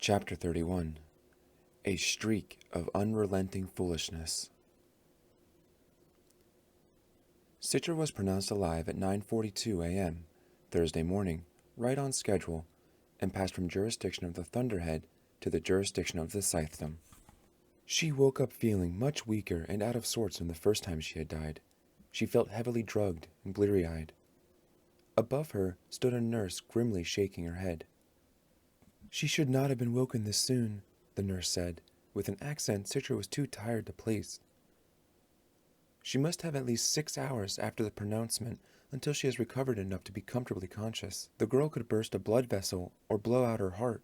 Chapter 31. A Streak of Unrelenting Foolishness. Citra was pronounced alive at 9:42 a.m. Thursday morning, right on schedule, and passed from jurisdiction of the Thunderhead to the jurisdiction of the Scythedom. She woke up feeling much weaker and out of sorts than the first time she had died. She felt heavily drugged and bleary-eyed. Above her stood a nurse grimly shaking her head. "She should not have been woken this soon," the nurse said, with an accent Citra was too tired to place. "She must have at least 6 hours after the pronouncement until she has recovered enough to be comfortably conscious. The girl could burst a blood vessel or blow out her heart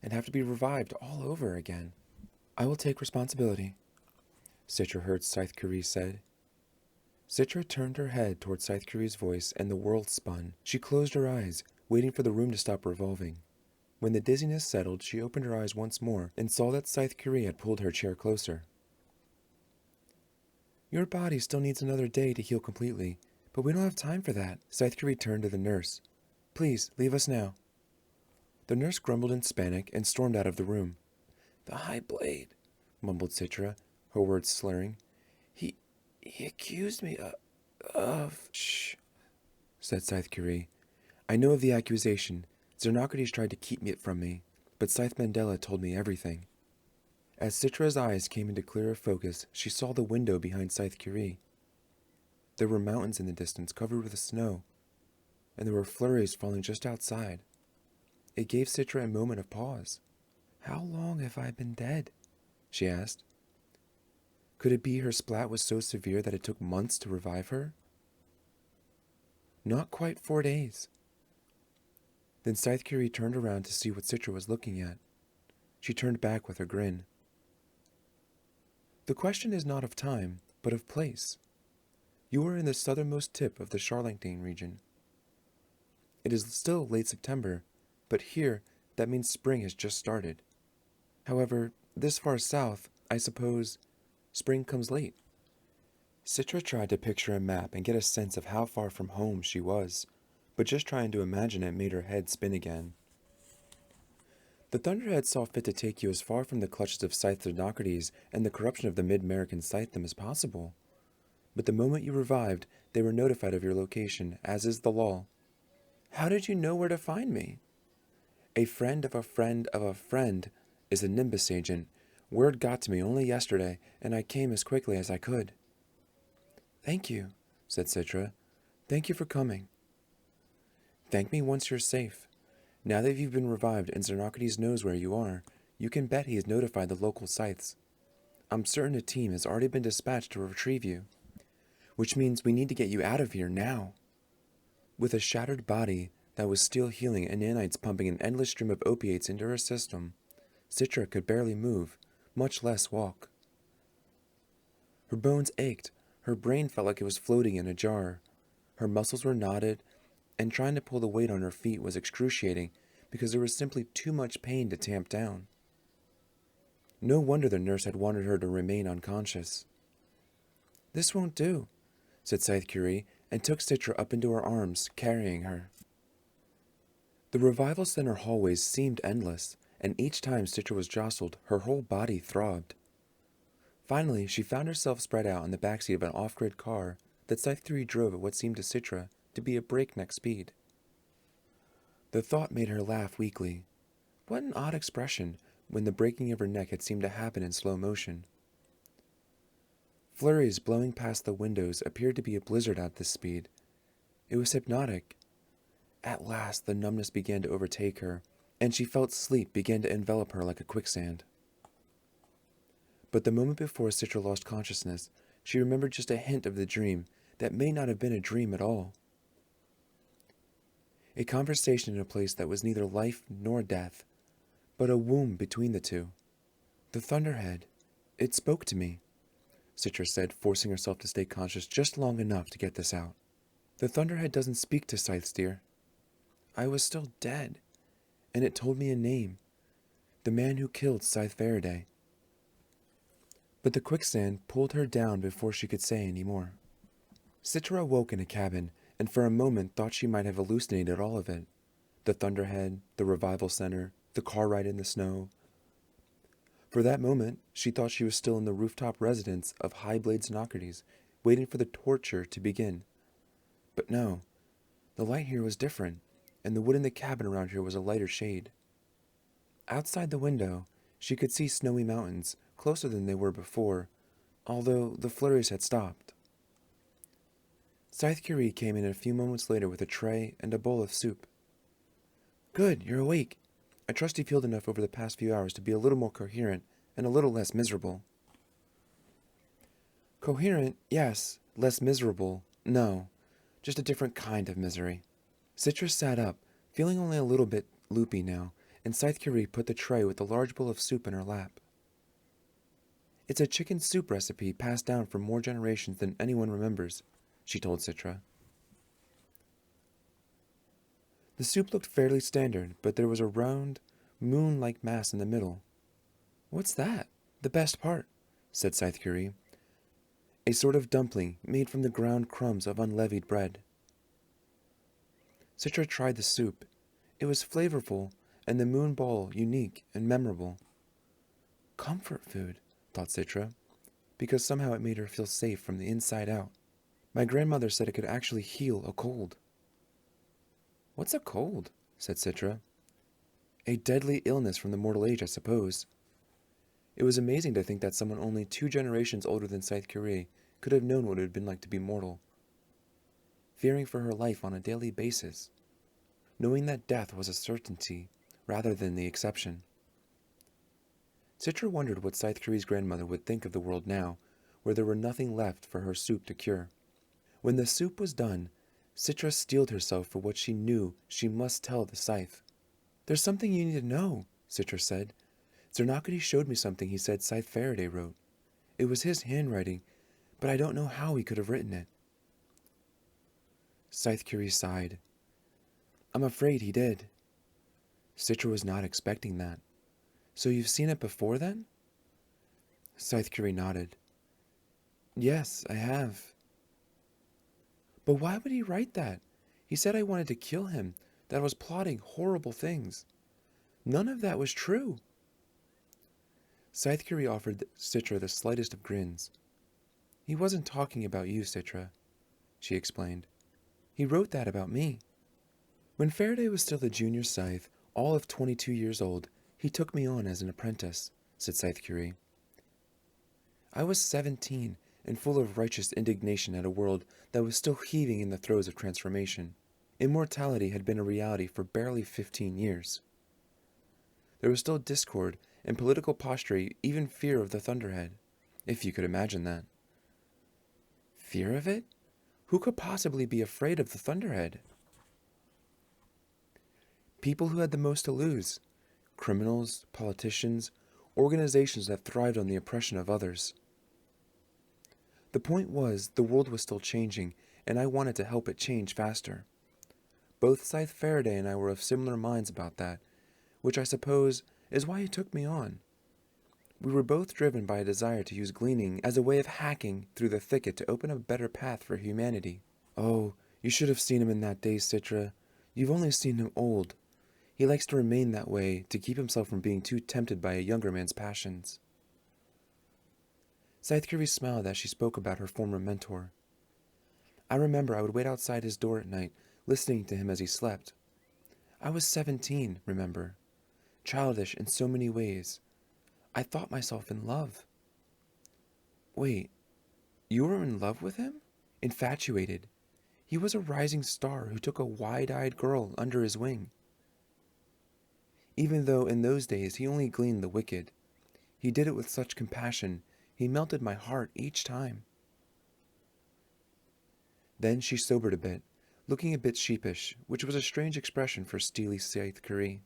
and have to be revived all over again." "I will take responsibility," Citra heard Scythe Curie said. Citra turned her head toward Scythe Curie's voice and the world spun. She closed her eyes, waiting for the room to stop revolving. When the dizziness settled, she opened her eyes once more and saw that Scythe Curie had pulled her chair closer. "Your body still needs another day to heal completely, but we don't have time for that." Scythe Curie turned to the nurse. "Please, leave us now." The nurse grumbled in Spanish and stormed out of the room. "The High Blade," mumbled Citra, her words slurring. He accused me of... "Shh," said Scythe Curie. "I know of the accusation. Xenocrates tried to keep it from me, but Scythe Mandela told me everything." As Citra's eyes came into clearer focus, she saw the window behind Scythe Curie. There were mountains in the distance covered with snow, and there were flurries falling just outside. It gave Citra a moment of pause. "How long have I been dead?" she asked. Could it be her splat was so severe that it took months to revive her? "Not quite 4 days." Then Scythe Curie turned around to see what Citra was looking at. She turned back with a grin. "The question is not of time, but of place. You are in the southernmost tip of the Unrelenting region. It is still late September, but here that means spring has just started. However, this far south, I suppose, spring comes late." Citra tried to picture a map and get a sense of how far from home she was, but just trying to imagine it made her head spin again. The Thunderhead saw fit to take you as far from the clutches of Scythe Xenocrates and the corruption of the Mid-American Scythedom as possible. But the moment you revived, they were notified of your location, as is the law. "How did you know where to find me?" "A friend of a friend of a friend is a Nimbus agent. Word got to me only yesterday, and I came as quickly as I could." "Thank you," said Citra. "Thank you for coming." "Thank me once you're safe. Now that you've been revived and Xenocrates knows where you are, you can bet he has notified the local Scythes. I'm certain a team has already been dispatched to retrieve you. Which means we need to get you out of here now." With a shattered body that was still healing and nanites pumping an endless stream of opiates into her system, Citra could barely move, much less walk. Her bones ached, her brain felt like it was floating in a jar. Her muscles were knotted, and trying to pull the weight on her feet was excruciating because there was simply too much pain to tamp down. No wonder the nurse had wanted her to remain unconscious. "This won't do," said Scythe Curie, and took Citra up into her arms, carrying her. The revival center hallways seemed endless, and each time Citra was jostled, her whole body throbbed. Finally, she found herself spread out in the backseat of an off-grid car that Scythe Curie drove at what seemed to Citra to be a breakneck speed. The thought made her laugh weakly. What an odd expression when the breaking of her neck had seemed to happen in slow motion. Flurries blowing past the windows appeared to be a blizzard at this speed. It was hypnotic. At last the numbness began to overtake her, and she felt sleep begin to envelop her like a quicksand. But the moment before Citra lost consciousness, she remembered just a hint of the dream that may not have been a dream at all. A conversation in a place that was neither life nor death, but a womb between the two. "The Thunderhead, it spoke to me," Citra said, forcing herself to stay conscious just long enough to get this out. "The Thunderhead doesn't speak to Scythes, dear. I was still dead, and it told me a name. The man who killed Scythe Faraday." But the quicksand pulled her down before she could say any more. Citra awoke in a cabin, and for a moment thought she might have hallucinated all of it. The Thunderhead, the Revival Center, the car ride in the snow. For that moment, she thought she was still in the rooftop residence of Highblade Xenocrates, waiting for the torture to begin. But no, the light here was different, and the wood in the cabin around here was a lighter shade. Outside the window, she could see snowy mountains, closer than they were before, although the flurries had stopped. Scythe Curie came in a few moments later with a tray and a bowl of soup. "Good, you're awake. I trust you've healed enough over the past few hours to be a little more coherent and a little less miserable." "Coherent, yes. Less miserable, no. Just a different kind of misery." Citra sat up, feeling only a little bit loopy now, and Scythe Curie put the tray with the large bowl of soup in her lap. "It's a chicken soup recipe passed down for more generations than anyone remembers," she told Citra. The soup looked fairly standard, but there was a round, moon-like mass in the middle. "What's that? The best part," said Scythe Curie. "A sort of dumpling made from the ground crumbs of unleavened bread." Citra tried the soup. It was flavorful, and the moon ball unique and memorable. Comfort food, thought Citra, because somehow it made her feel safe from the inside out. My grandmother said it could actually heal a cold. "What's a cold?" said Citra. "A deadly illness from the mortal age, I suppose." It was amazing to think that someone only 2 generations older than Scythe Curie could have known what it had been like to be mortal. Fearing for her life on a daily basis, knowing that death was a certainty rather than the exception. Citra wondered what Scythe Curie's grandmother would think of the world now, where there were nothing left for her soup to cure. When the soup was done, Citra steeled herself for what she knew she must tell the Scythe. "There's something you need to know," Citra said. "Xenocrates showed me something he said Scythe Faraday wrote. It was his handwriting, but I don't know how he could have written it." Scythe Curie sighed. "I'm afraid he did." Citra was not expecting that. "So you've seen it before, then?" Scythe Curie nodded. "Yes, I have." "But why would he write that? He said I wanted to kill him, that I was plotting horrible things. None of that was true." Scythe Curie offered Citra the slightest of grins. "He wasn't talking about you, Citra," she explained. "He wrote that about me. When Faraday was still a junior Scythe, all of 22 years old, he took me on as an apprentice," said Scythe Curie. "I was 17 and full of righteous indignation at a world that was still heaving in the throes of transformation. Immortality had been a reality for barely 15 years. There was still discord and political posture, even fear of the Thunderhead, if you could imagine that." "Fear of it? Who could possibly be afraid of the Thunderhead?" "People who had the most to lose. Criminals, politicians, organizations that thrived on the oppression of others. The point was, the world was still changing, and I wanted to help it change faster. Both Scythe Faraday and I were of similar minds about that, which I suppose is why he took me on. We were both driven by a desire to use gleaning as a way of hacking through the thicket to open a better path for humanity. Oh, you should have seen him in that day, Citra. You've only seen him old. He likes to remain that way to keep himself from being too tempted by a younger man's passions." Scythe Curie smiled as she spoke about her former mentor. "I remember I would wait outside his door at night, listening to him as he slept. I was 17, remember. Childish in so many ways. I thought myself in love." "Wait, you were in love with him?" "Infatuated. He was a rising star who took a wide-eyed girl under his wing. Even though in those days he only gleaned the wicked, he did it with such compassion, he melted my heart each time." Then she sobered a bit, looking a bit sheepish, which was a strange expression for steely Scythe Curie.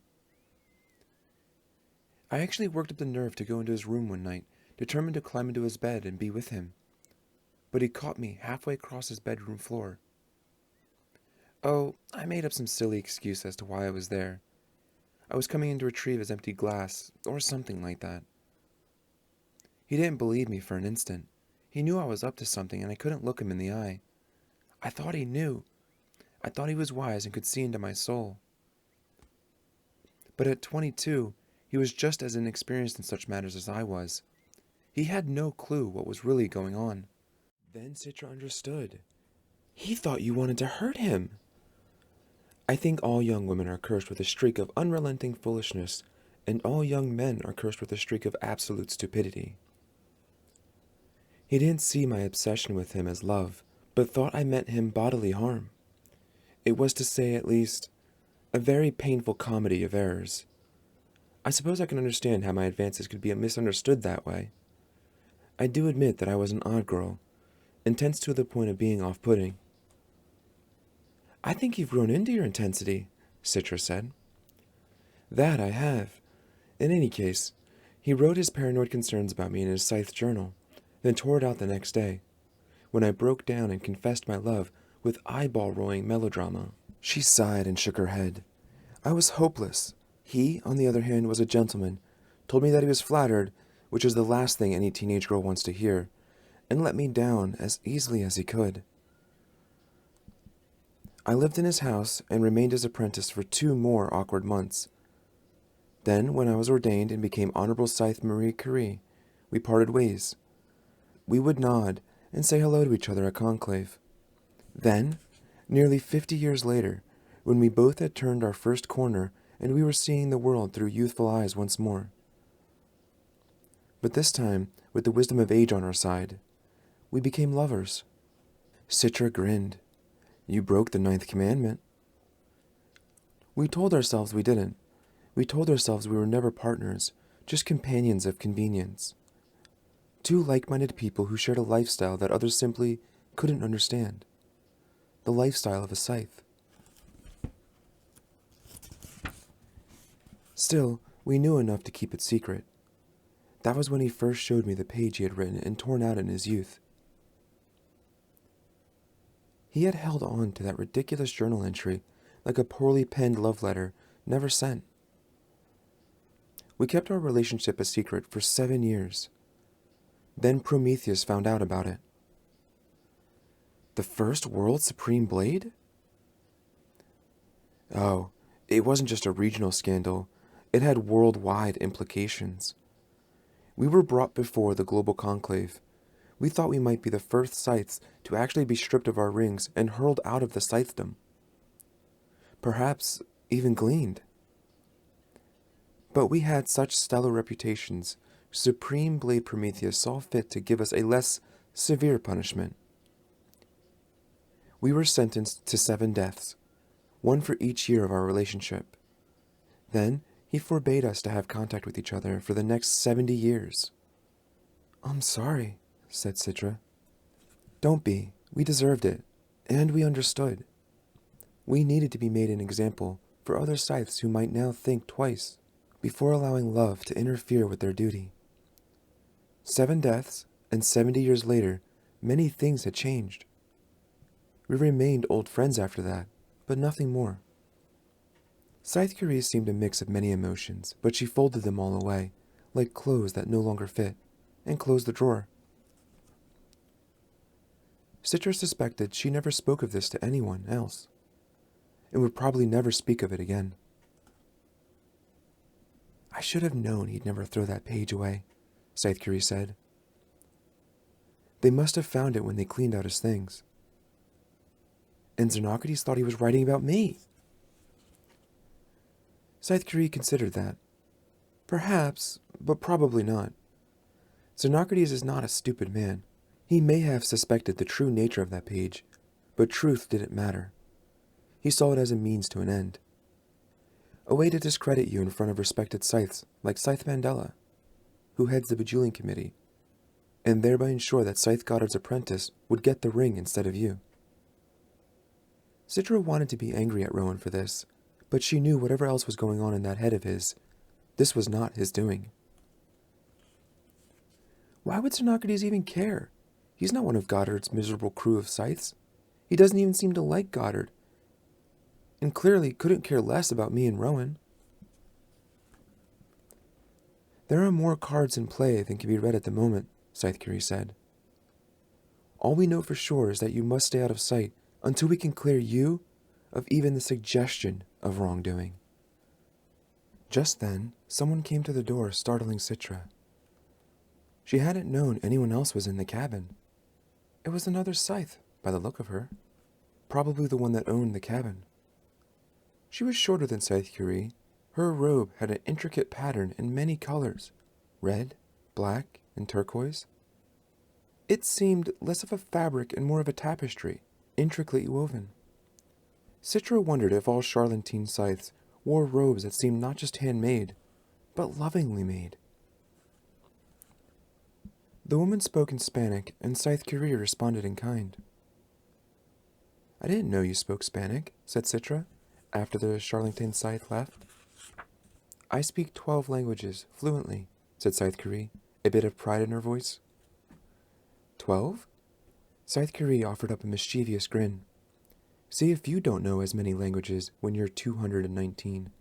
"I actually worked up the nerve to go into his room one night, determined to climb into his bed and be with him. But he caught me halfway across his bedroom floor. Oh, I made up some silly excuse as to why I was there. I was coming in to retrieve his empty glass, or something like that. He didn't believe me for an instant. He knew I was up to something, and I couldn't look him in the eye. I thought he knew. I thought he was wise and could see into my soul. But at 22, he was just as inexperienced in such matters as I was. He had no clue what was really going on. Then Citra understood. He thought you wanted to hurt him. I think all young women are cursed with a streak of unrelenting foolishness, and all young men are cursed with a streak of absolute stupidity. He didn't see my obsession with him as love, but thought I meant him bodily harm. It was, to say at least, a very painful comedy of errors. I suppose I can understand how my advances could be misunderstood that way. I do admit that I was an odd girl, intense to the point of being off-putting. I think you've grown into your intensity, Citra said. That I have. In any case, he wrote his paranoid concerns about me in his Scythe journal, then tore it out the next day, when I broke down and confessed my love with eyeball-rolling melodrama. She sighed and shook her head. I was hopeless. He, on the other hand, was a gentleman, told me that he was flattered, which is the last thing any teenage girl wants to hear, and let me down as easily as he could. I lived in his house and remained his apprentice for 2 more awkward months. Then, when I was ordained and became Honorable Scythe Marie Curie, we parted ways. We would nod and say hello to each other at conclave. Then, nearly 50 years later, when we both had turned our first corner and we were seeing the world through youthful eyes once more. But this time, with the wisdom of age on our side, we became lovers. Citra grinned. You broke the 9th commandment. We told ourselves we didn't. We told ourselves we were never partners, just companions of convenience. 2 like-minded people who shared a lifestyle that others simply couldn't understand. The lifestyle of a scythe. Still, we knew enough to keep it secret. That was when he first showed me the page he had written and torn out in his youth. He had held on to that ridiculous journal entry like a poorly penned love letter never sent. We kept our relationship a secret for 7 years. Then Prometheus found out about it. The first world supreme blade? Oh, it wasn't just a regional scandal. It had worldwide implications. We were brought before the global conclave. We thought we might be the first scythes to actually be stripped of our rings and hurled out of the scythedom. Perhaps even gleaned. But we had such stellar reputations, Supreme Blade Prometheus saw fit to give us a less severe punishment. We were sentenced to 7 deaths, 1 for each year of our relationship. Then he forbade us to have contact with each other for the next 70 years. I'm sorry, said Citra. Don't be. We deserved it, and we understood. We needed to be made an example for other scythes who might now think twice before allowing love to interfere with their duty. 7 deaths, and 70 years later, many things had changed. We remained old friends after that, but nothing more. Scythe Curie seemed a mix of many emotions, but she folded them all away, like clothes that no longer fit, and closed the drawer. Citra suspected she never spoke of this to anyone else, and would probably never speak of it again. I should have known he'd never throw that page away, Scythe Curie said. They must have found it when they cleaned out his things. And Xenocrates thought he was writing about me. Scythe Curie considered that. Perhaps, but probably not. Xenocrates is not a stupid man. He may have suspected the true nature of that page, but truth didn't matter. He saw it as a means to an end. A way to discredit you in front of respected scythes like Scythe Mandela, who heads the Bejewelling Committee, and thereby ensure that Scythe Goddard's apprentice would get the ring instead of you. Citra wanted to be angry at Rowan for this, but she knew whatever else was going on in that head of his, this was not his doing. Why would Xenocrates even care? He's not one of Goddard's miserable crew of scythes. He doesn't even seem to like Goddard, and clearly couldn't care less about me and Rowan. There are more cards in play than can be read at the moment, Scythe Curie said. All we know for sure is that you must stay out of sight until we can clear you of even the suggestion of wrongdoing. Just then, someone came to the door, startling Citra. She hadn't known anyone else was in the cabin. It was another Scythe, by the look of her. Probably the one that owned the cabin. She was shorter than Scythe Curie. Her robe had an intricate pattern in many colors, red, black, and turquoise. It seemed less of a fabric and more of a tapestry, intricately woven. Citra wondered if all Charlantine Scythes wore robes that seemed not just handmade, but lovingly made. The woman spoke in Spanish, and Scythe Curie responded in kind. "I didn't know you spoke Spanish," said Citra, after the Charlantine Scythe left. "I speak 12 languages, fluently," said Scythe Curie, a bit of pride in her voice. 12? Scythe Curie offered up a mischievous grin. "See if you don't know as many languages when you're 219.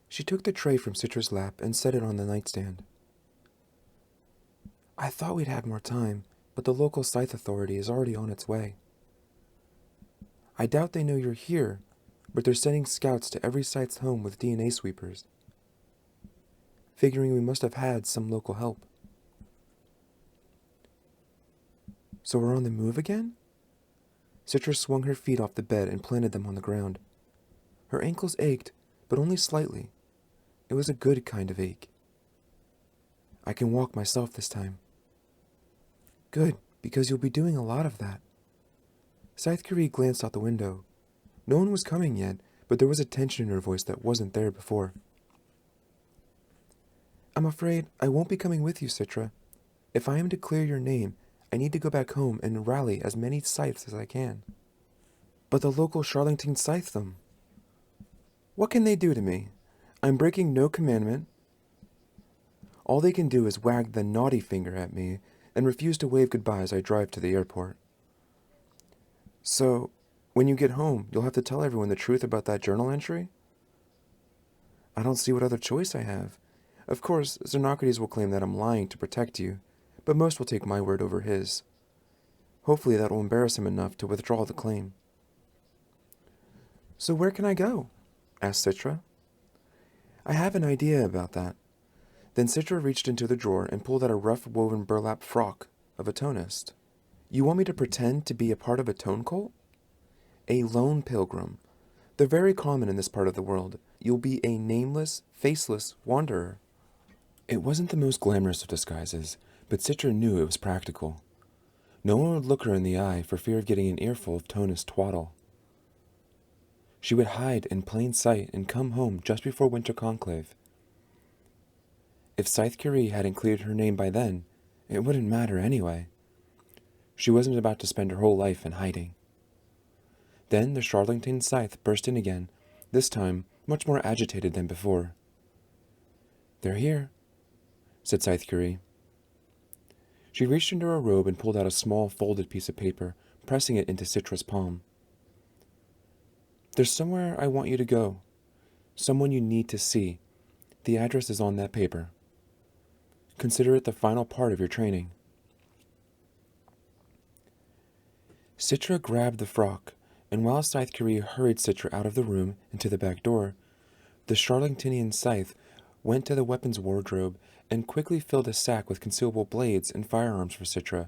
She took the tray from Citra's lap and set it on the nightstand. "I thought we'd have more time, but the local Scythe authority is already on its way. I doubt they know you're here, but they're sending scouts to every Scythe's home with DNA sweepers, figuring we must have had some local help." "So we're on the move again?" Citra swung her feet off the bed and planted them on the ground. Her ankles ached, but only slightly. It was a good kind of ache. "I can walk myself this time." "Good, because you'll be doing a lot of that." Scythe Curie glanced out the window. No one was coming yet, but there was a tension in her voice that wasn't there before. "I'm afraid I won't be coming with you, Citra. If I am to clear your name, I need to go back home and rally as many Scythes as I can." "But the local Charlantine Scythe them. What can they do to me? I'm breaking no commandment. All they can do is wag the naughty finger at me and refuse to wave goodbye as I drive to the airport. So, when you get home, you'll have to tell everyone the truth about that journal entry?" "I don't see what other choice I have. Of course, Xenocrates will claim that I'm lying to protect you, but most will take my word over his. Hopefully that will embarrass him enough to withdraw the claim." "So where can I go?" asked Citra. "I have an idea about that." Then Citra reached into the drawer and pulled out a rough woven burlap frock of a tonist. "You want me to pretend to be a part of a tone cult? A lone pilgrim. They're very common in this part of the world. You'll be a nameless, faceless wanderer." It wasn't the most glamorous of disguises, but Citra knew it was practical. No one would look her in the eye for fear of getting an earful of tonist twaddle. She would hide in plain sight and come home just before Winter Conclave. If Scythe Curie hadn't cleared her name by then, it wouldn't matter anyway. She wasn't about to spend her whole life in hiding. Then the Charlantine Scythe burst in again, this time much more agitated than before. "They're here," said Scythe Curie. She reached into her robe and pulled out a small folded piece of paper, pressing it into Citra's palm. "There's somewhere I want you to go. Someone you need to see. The address is on that paper. Consider it the final part of your training." Citra grabbed the frock, and while Scythe Curie hurried Citra out of the room and to the back door, the Charlantinian Scythe went to the weapons wardrobe and quickly filled a sack with concealable blades and firearms for Citra,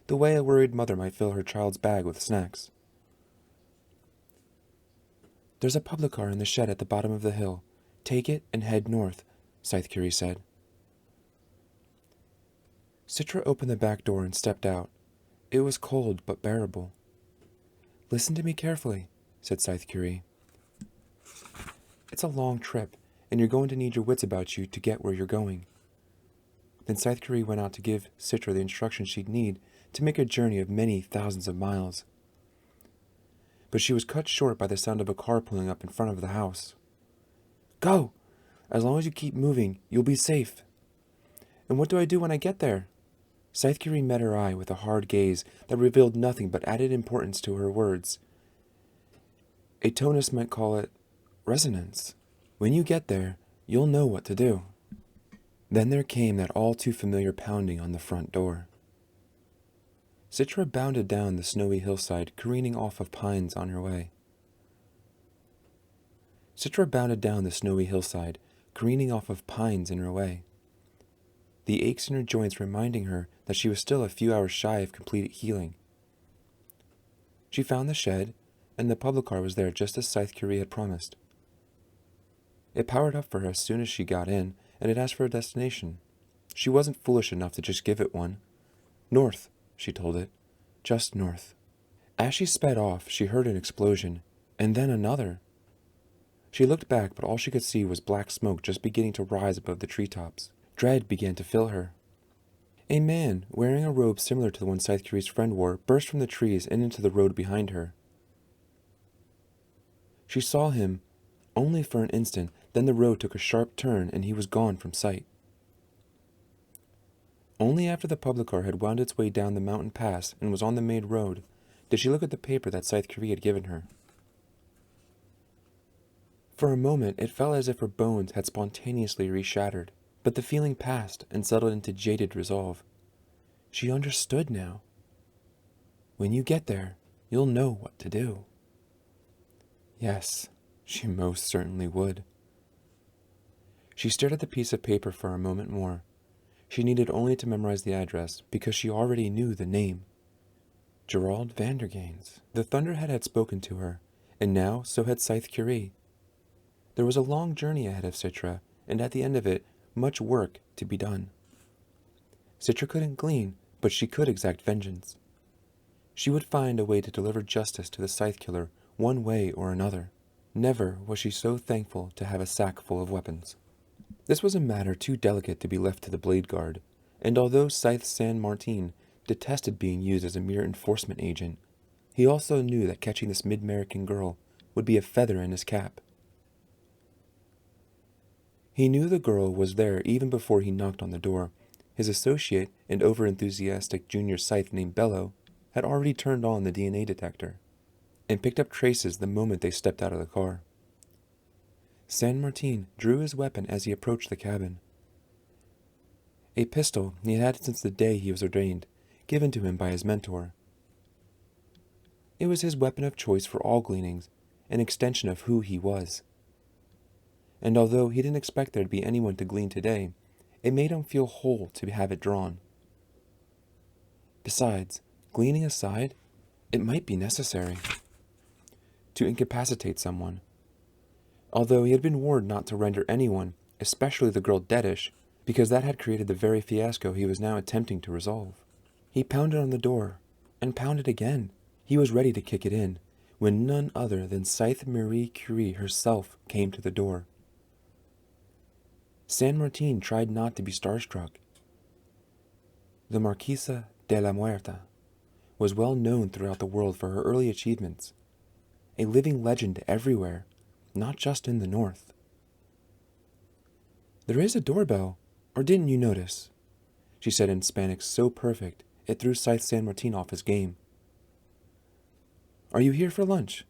the way a worried mother might fill her child's bag with snacks. "There's a public car in the shed at the bottom of the hill. Take it and head north," Scythe Curie said. Citra opened the back door and stepped out. It was cold but bearable. "Listen to me carefully," said Scythe Curie. "It's a long trip, and you're going to need your wits about you to get where you're going." Then Scythe Curie went out to give Citra the instructions she'd need to make a journey of many thousands of miles. But she was cut short by the sound of a car pulling up in front of the house. "Go! As long as you keep moving, you'll be safe." "And what do I do when I get there?" Scythe Curie met her eye with a hard gaze that revealed nothing but added importance to her words. "A tonist might call it resonance. When you get there, you'll know what to do." Then there came that all-too-familiar pounding on the front door. Citra bounded down the snowy hillside, careening off of pines on her way. Citra bounded down the snowy hillside, careening off of pines in her way, the aches in her joints reminding her that she was still a few hours shy of complete healing. She found the shed, and the public car was there just as Scythe Curie had promised. It powered up for her as soon as she got in, and it asked for a destination. She wasn't foolish enough to just give it one. North, she told it. Just north. As she sped off, she heard an explosion, and then another. She looked back, but all she could see was black smoke just beginning to rise above the treetops. Dread began to fill her. A man, wearing a robe similar to the one Scythe Curie's friend wore, burst from the trees and into the road behind her. She saw him only for an instant, then the road took a sharp turn and he was gone from sight. Only after the public car had wound its way down the mountain pass and was on the main road did she look at the paper that Scythe Curie had given her. For a moment it felt as if her bones had spontaneously reshattered, but the feeling passed and settled into jaded resolve. She understood now. When you get there, you'll know what to do. Yes, she most certainly would. She stared at the piece of paper for a moment more. She needed only to memorize the address, because she already knew the name. Gerald Vandergains. The Thunderhead had spoken to her, and now so had Scythe Curie. There was a long journey ahead of Citra, and at the end of it, much work to be done. Citra couldn't glean, but she could exact vengeance. She would find a way to deliver justice to the Scythe Killer one way or another. Never was she so thankful to have a sack full of weapons. This was a matter too delicate to be left to the Blade Guard, and although Scythe San Martin detested being used as a mere enforcement agent, he also knew that catching this mid-American girl would be a feather in his cap. He knew the girl was there even before he knocked on the door. His associate and over-enthusiastic junior Scythe named Bello had already turned on the DNA detector and picked up traces the moment they stepped out of the car. San Martin drew his weapon as he approached the cabin. A pistol he had had since the day he was ordained, given to him by his mentor. It was his weapon of choice for all gleanings, an extension of who he was. And although he didn't expect there to be anyone to glean today, it made him feel whole to have it drawn. Besides, gleaning aside, it might be necessary to incapacitate someone. Although he had been warned not to render anyone, especially the girl, deadish, because that had created the very fiasco he was now attempting to resolve. He pounded on the door, and pounded again. He was ready to kick it in, when none other than Scythe Marie Curie herself came to the door. San Martin tried not to be starstruck. The Marquesa de la Muerta was well known throughout the world for her early achievements, a living legend everywhere, not just in the north. "There is a doorbell, or didn't you notice?" she said in Spanish so perfect it threw Scythe San Martin off his game. "Are you here for lunch?"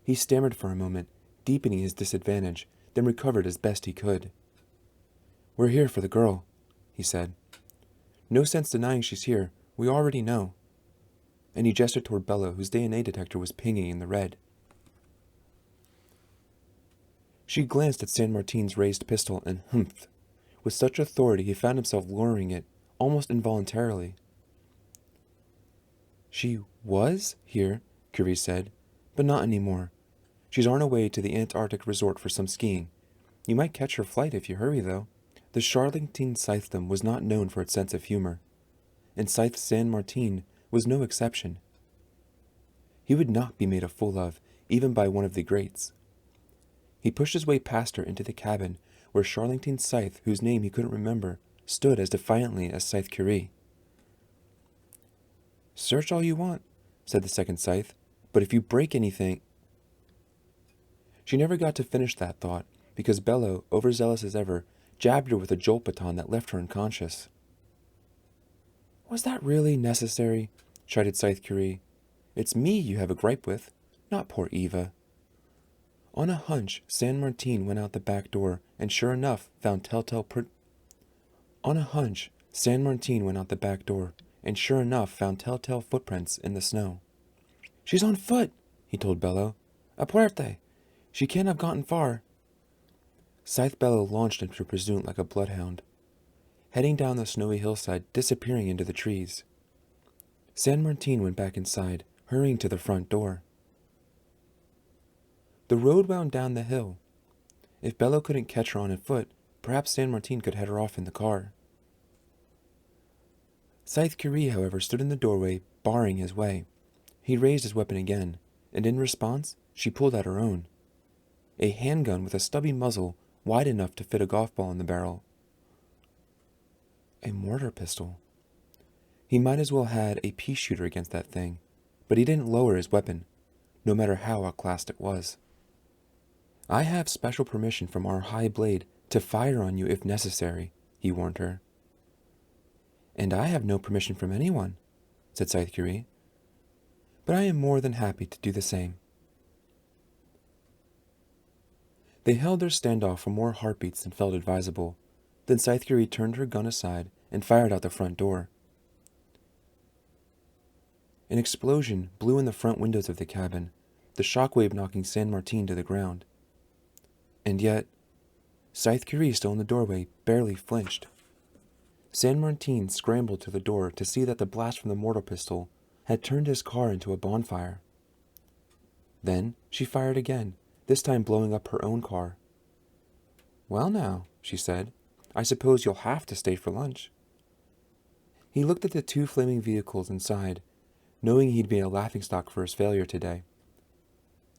He stammered for a moment, deepening his disadvantage, then recovered as best he could. "We're here for the girl," he said. "No sense denying she's here. We already know." And he gestured toward Bella, whose DNA detector was pinging in the red. She glanced at San Martin's raised pistol and humphed. With such authority he found himself lowering it, almost involuntarily. "She was here," Curie said, "but not anymore. She's on her way to the Antarctic resort for some skiing. You might catch her flight if you hurry, though." The Charlington Scythedom was not known for its sense of humor, and Scythe San Martin was no exception. He would not be made a fool of, even by one of the greats. He pushed his way past her into the cabin, where Charlington Scythe, whose name he couldn't remember, stood as defiantly as Scythe Curie. "Search all you want," said the second Scythe, "but if you break anything—" She never got to finish that thought, because Bello, overzealous as ever, jabbed her with a jolt baton that left her unconscious. "Was that really necessary?" chided Scythe Curie. "It's me you have a gripe with, not poor Eva." On a hunch, San Martin went out the back door, and sure enough found telltale footprints in the snow. "She's on foot," he told Bello. "Apuerte! She can't have gotten far. Scythe Bellow launched into pursuit like a bloodhound, heading down the snowy hillside, disappearing into the trees. San Martin went back inside, hurrying to the front door. The road wound down the hill. If Bello couldn't catch her on foot, perhaps San Martin could head her off in the car. Scythe Curie, however, stood in the doorway, barring his way. He raised his weapon again, and in response, she pulled out her own. A handgun with a stubby muzzle wide enough to fit a golf ball in the barrel. A mortar pistol. He might as well had a pea shooter against that thing, but he didn't lower his weapon, no matter how outclassed it was. I have special permission from our High Blade to fire on you if necessary, he warned her. And I have no permission from anyone, said Scythe Curie. But I am more than happy to do the same. They held their standoff for more heartbeats than felt advisable. Then Scythe Curie turned her gun aside and fired out the front door. An explosion blew in the front windows of the cabin, the shockwave knocking San Martin to the ground. And yet, Scythe Curie, still in the doorway, barely flinched. San Martin scrambled to the door to see that the blast from the mortar pistol had turned his car into a bonfire. Then she fired again, this time blowing up her own car. Well now, she said, I suppose you'll have to stay for lunch. He looked at the two flaming vehicles inside, knowing he'd been a laughingstock for his failure today.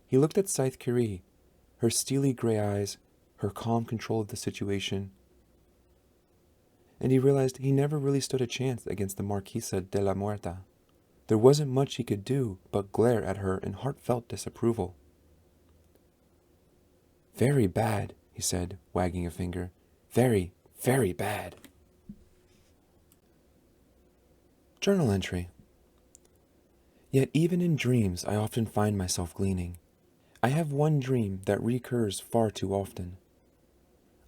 He looked at Scythe Curie, her steely gray eyes, her calm control of the situation, and he realized he never really stood a chance against the Marquesa de la Muerta. There wasn't much he could do but glare at her in heartfelt disapproval. Very bad, he said, wagging a finger. Very, very bad. Journal entry. Yet even in dreams I often find myself gleaning. I have one dream that recurs far too often.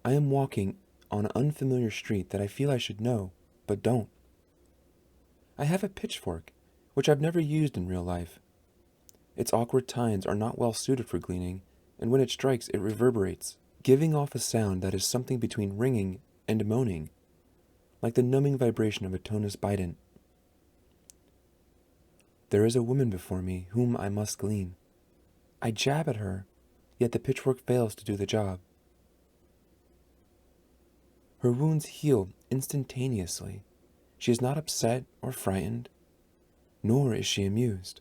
I am walking on an unfamiliar street that I feel I should know, but don't. I have a pitchfork, which I've never used in real life. Its awkward tines are not well suited for gleaning, and when it strikes it reverberates, giving off a sound that is something between ringing and moaning, like the numbing vibration of a tonus bident. There is a woman before me whom I must glean. I jab at her, yet the pitchfork fails to do the job. Her wounds heal instantaneously. She is not upset or frightened, nor is she amused.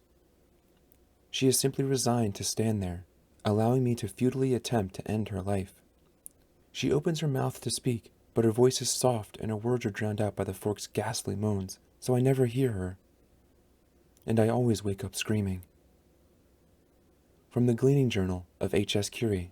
She is simply resigned to stand there, allowing me to futilely attempt to end her life. She opens her mouth to speak, but her voice is soft and her words are drowned out by the fork's ghastly moans, so I never hear her. And I always wake up screaming. From the Gleaning Journal of H.S. Curie.